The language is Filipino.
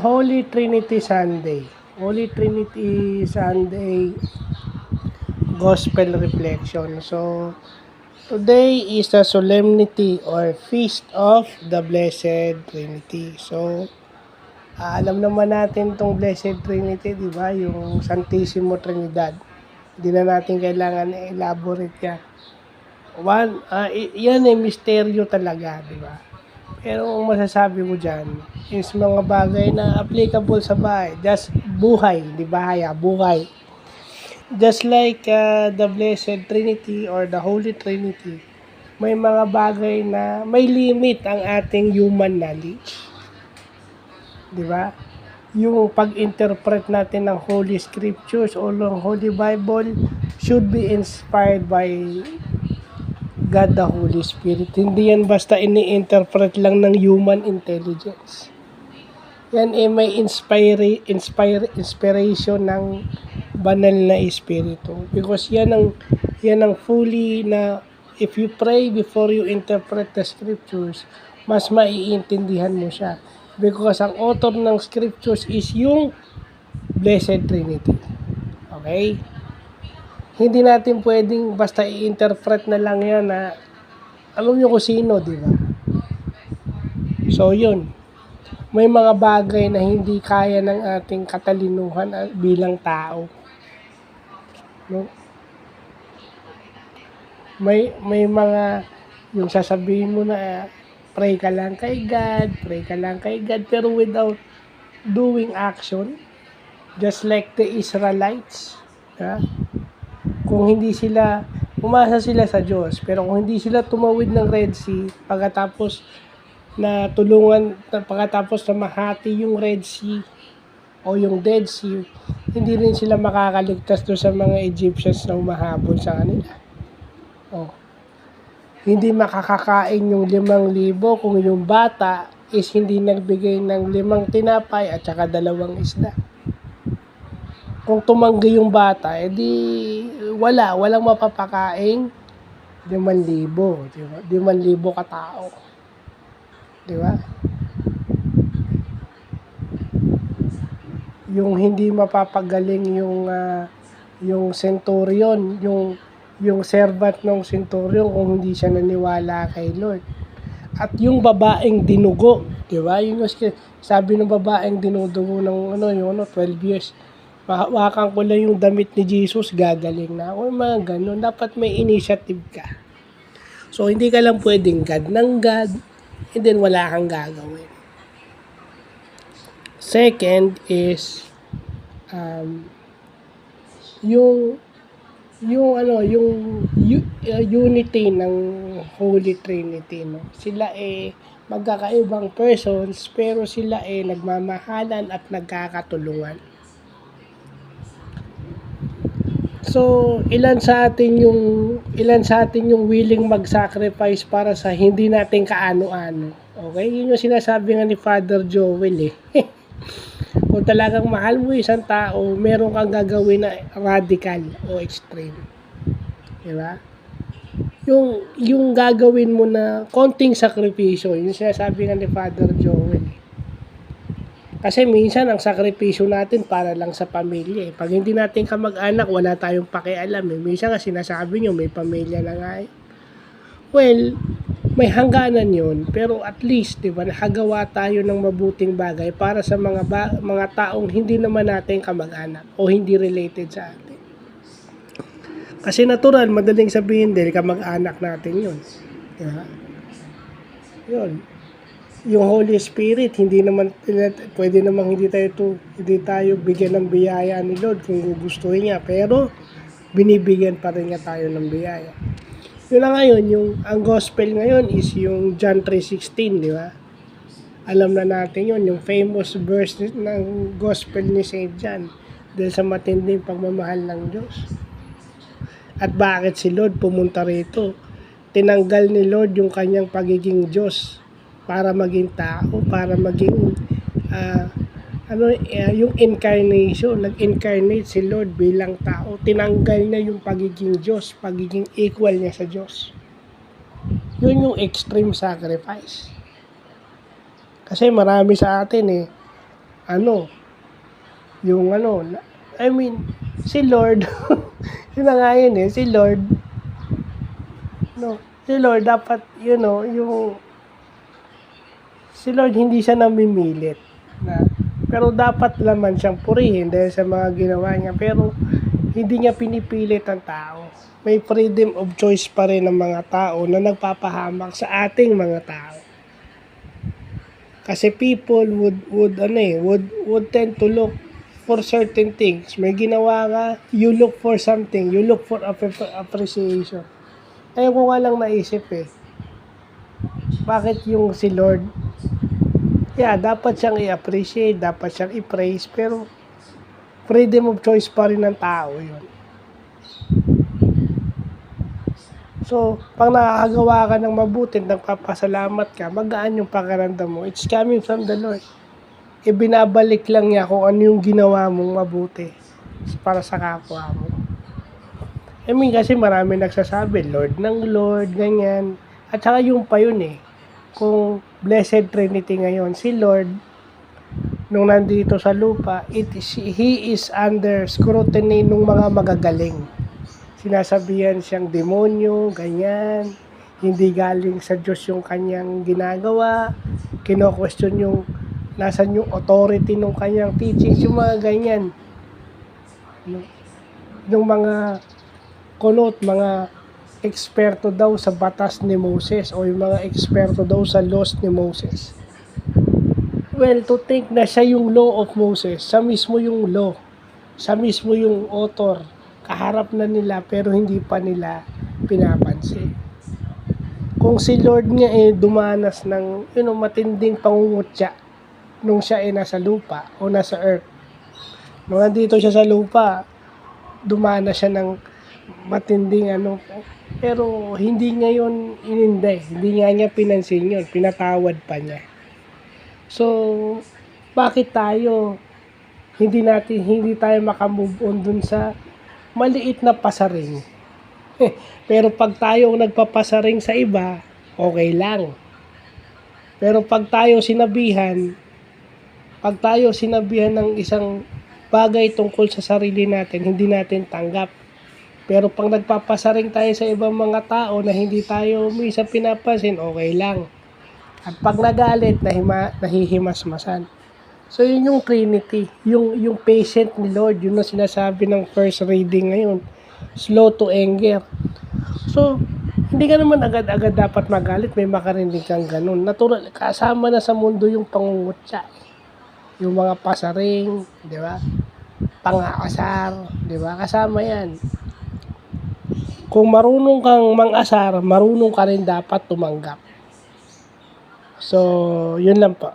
Holy Trinity Sunday. Holy Trinity Sunday Gospel Reflection. So, today is the solemnity or feast of the Blessed Trinity. So, alam naman natin tong Blessed Trinity, di ba? Yung Santissimo Trinidad. Hindi na natin kailangan elaborate yan. Yan ay misteryo talaga, di ba? Pero ang masasabi ko dyan is mga bagay na applicable sa bahay. Just buhay, di ba? Buhay. Just like the Blessed Trinity or the Holy Trinity, may mga bagay na may limit ang ating human knowledge. Di ba? Yung pag-interpret natin ng Holy Scriptures o ng Holy Bible should be inspired by God the Holy Spirit. Hindi yan basta ini-interpret lang ng human intelligence. Yan may inspiration ng banal na espiritu. Because yan ang fully na if you pray before you interpret the scriptures, mas maiintindihan mo siya. Because ang author ng scriptures is yung Blessed Trinity. Okay? Hindi natin pwedeng basta i-interpret na lang yan na alam nyo kung sino, di ba? So, yun. May mga bagay na hindi kaya ng ating katalinuhan bilang tao. No? May mga yung sasabihin mo na pray ka lang kay God, pero without doing action, just like the Israelites, kung hindi sila, umasa sila sa Diyos, pero kung hindi sila tumawid ng Red Sea, pagkatapos na mahati yung Red Sea o yung Dead Sea, hindi rin sila makakaligtas doon sa mga Egyptians na umahabol sa kanila. Hindi makakakain yung 5,000 kung yung bata is hindi nagbigay ng 5 tinapay at saka 2 isda. Kung tumanggi yung bata, edi walang mapapakaing 5,000, di ba? 5,000 katao. Di ba? Yung hindi mapapagaling yung centurion, yung servant ng centurion kung hindi siya naniwala kay Lord. At yung babaeng dinugo, di ba? Yung sabi ng babaeng dinudugo ng 12 years. Hawakan ko lang yung damit ni Jesus, gagaling na ako. Mga ganun. Dapat may initiative ka. So, hindi ka lang pwedeng God ng God, and then wala kang gagawin. Second is, yung unity ng Holy Trinity, no? Sila magkakaibang persons, pero sila nagmamahalan at nagkakatulungan. So, ilan sa atin yung willing mag-sacrifice para sa hindi natin kaano-ano. Okay? Yun yung sinasabi nga ni Father Joel Kung talagang mahal mo isang tao, meron kang gagawin na radical o extreme. Diba? Yung gagawin mo na konting sakripisyo, yung sinasabi nga ni Father Joel. Kasi minsan ang sakripisyo natin para lang sa pamilya. Pag hindi natin kamag-anak, wala tayong pakialam. Minsan nga sinasabi nyo, may pamilya na nga. Well, may hangganan yun. Pero at least, diba, nakagawa tayo ng mabuting bagay para sa mga taong hindi naman natin kamag-anak o hindi related sa atin. Kasi natural, madaling sabihin dahil kamag-anak natin yun. Diba? Yun. Yung Holy Spirit, pwede namang hindi tayo bigyan ng biyaya ni Lord kung gugustuhin niya, pero binibigyan pa rin niya tayo ng biyaya. Yun na ngayon, ang gospel ngayon is yung John 3:16, di ba? Alam na natin yun, yung famous verse ng gospel ni St. John, dahil sa matinding pagmamahal ng Diyos. At bakit si Lord pumunta rito? Tinanggal ni Lord yung kanyang pagiging Diyos para maging tao, para maging yung incarnation, nag-incarnate si Lord bilang tao. Tinanggal niya yung pagiging Diyos, pagiging equal niya sa Diyos. Yun yung extreme sacrifice. Kasi marami sa atin yung si Lord, yun na nga yun si Lord, si Lord dapat, si Lord hindi siya namimilit. Pero dapat naman siyang purihin dahil sa mga ginawa niya. Pero hindi niya pinipilit ang tao. May freedom of choice pa rin ng mga tao na nagpapahamak sa ating mga tao. Kasi people would tend to look for certain things. May ginawa ka, you look for something, you look for appreciation. Ayun ko nga lang naisip bakit yung si Lord, dapat siyang i-appreciate, dapat siyang i-praise, pero freedom of choice pa rin ng tao yun. So, pag nakakagawa ka ng mabuti, nagpapasalamat ka, magaan yung pakiramdam mo. It's coming from the Lord. Ibinabalik lang niya kung ano yung ginawa mong mabuti para sa kapwa mo. Kasi marami nagsasabi, Lord ng Lord, ganyan. At saka yung pa yun kung Blessed Trinity ngayon, si Lord, nung nandito sa lupa, He is under scrutiny ng mga magagaling. Sinasabihan siyang demonyo, ganyan, hindi galing sa Diyos yung kanyang ginagawa, kino-question yung nasan yung authority ng kanyang teachings, yung mga ganyan. Yung mga mga eksperto daw sa batas ni Moses o yung mga eksperto daw sa laws ni Moses. Well, to think na siya yung law of Moses, siya mismo yung law, siya mismo yung author, kaharap na nila pero hindi pa nila pinapansin. Kung si Lord nga dumanas ng matinding pangungutya nung siya nasa lupa o nasa earth. Nung nandito siya sa lupa, dumanas siya ng matinding pero hindi ngayon hindi nga niya pinansin yun, pinatawad pa niya. So, bakit tayo hindi tayo makamove on dun sa maliit na pasaring? Pero pag tayo nagpapasaring sa iba, okay lang. Pero pag tayo sinabihan ng isang bagay tungkol sa sarili natin, hindi natin tanggap. Pero pag nagpapasaring tayo sa ibang mga tao na hindi tayo minsan pinapansin, okay lang. At pag nagalit, nahihimasmasan. So, yun yung Trinity. Yung patient ni Lord, yun ang sinasabi ng first reading ngayon. Slow to anger. So, hindi ka naman agad-agad dapat magalit, may makarinig kang ganun. Natural, kasama na sa mundo yung pangungutya. Yung mga pasaring, di ba? Pang-aasar, di ba? Kasama yan. Kung marunong kang mang-asar, marunong ka rin dapat tumanggap. So, yun lang po.